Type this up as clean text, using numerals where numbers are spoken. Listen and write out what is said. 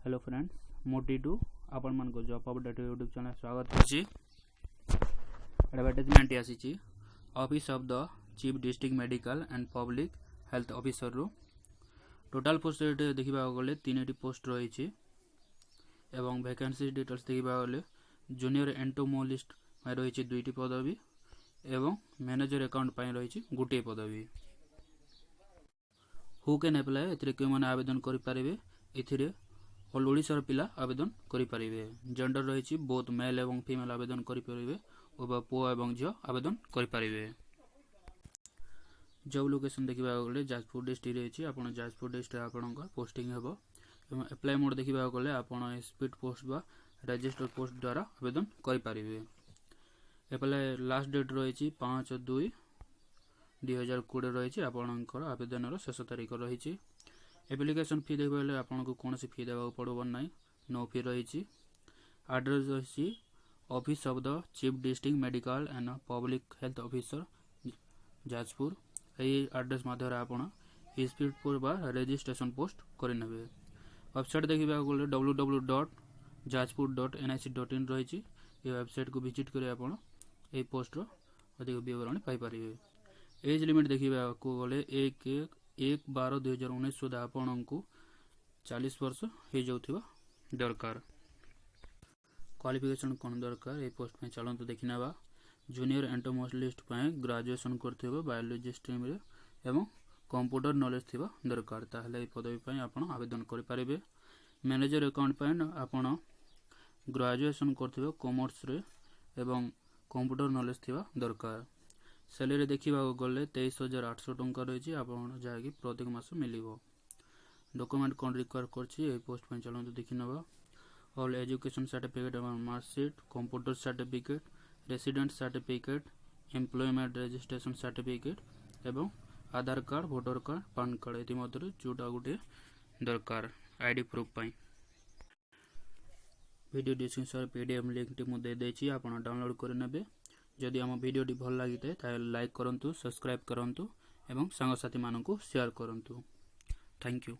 Hello friends मो टीटू आपण मान को जॉब अपडेट यूट्यूब चैनल स्वागत करछि। एडवर्टाइजमेंट आसी office of the chief district medical and public health officer रो टोटल पोस्ट देखा गले 3 पोस्ट रही एवं वैकेंसी डिटेल्स देखा गले जूनियर एंटोमोलिस्ट रही 2टी पदवी एवं मैनेजर अकाउंट रही गोटे पदवी। हु कैन अप्लाई एथिरे के माने आवेदन करि पारिबे। एथिरे ऑल ओडिसा पिला आवेदन करि पारिबे। जेंडर रही बोथ मेल एवं फीमेल आवेदन करि पारिबे और पुओ एवं झियो आवेदन करि पारिबे। जॉब लोकेशन देखा गले जाजपुर डिस्ट्रिक्ट रही आपन जाजपुर डिस्ट्रिक्ट आपनकर पोस्टिंग हेबो एवं अप्लाई मोड देखा गले आपन स्पीड पोस्ट बा रजिस्टर पोस्ट द्वारा आवेदन करि पारिबे। अप्लाई लास्ट डेट रही 5/2/2020 रही आपनकर आवेदन शेष तारीख रही। एप्लिकेशन फी देखा आपको कौन फी देवा पड़ो ना, नो फी रही। एड्रेस रही office of the chief district medical and public health officer Jajpur. यही एड्रेस मध्य आप स्पीड पोस्ट बा रजिस्ट्रेशन पोस्ट करेंगे। वेबसाइट देखा गले www.jajpur.nic.in रही। वेबसाइट को विजिट कर आप पोस्ट अधिक विवरण पाइपर। एज लिमिट देखा गले 1/12/2019 सुधा आपण को 40 वर्ष हो जाउथिबा दरकार। क्वालिफिकेशन कौन दरकार ए पोस्ट में चलते देखी ना। जूनियर एंटोमोलिस्ट ग्रेजुएशन करथिबा बायोलॉजी स्ट्रीम रे एवं कंप्यूटर नॉलेज थिबा दरकार। ताहले ए पदवी आपण आवेदन करि पारिबे। मैनेजर अकाउंट आपण ग्रेजुएशन करथिबा कॉमर्स रे एवं कंप्यूटर नॉलेज थिबा दरकार। सैलरी देखा गले 23,800 टंका रही आपन जहाँकि प्रत्येक मास मिलिबो। डॉक्यूमेंट कौन रिक्वायर कर पोस्ट में चलते देखी ना। ऑल एजुकेशन सर्टिफिकेट एवं marksheet, computer certificate, resident certificate, employment registration certificate एवं Aadhaar card, voter card, PAN card ये जोटा गोटे दरकार आईडी प्रूफ पाई। वीडियो डिस्क्रिप्शन पीडीएफ लिंक मुझे देदेछि आपण डाउनलोड कर नेबे। जदि आम वीडियोटी भल लगी था लाइक करंतु, सब्सक्राइब करंतु एवं सांगसाथी मानकु शेयर करंतु। Thank you.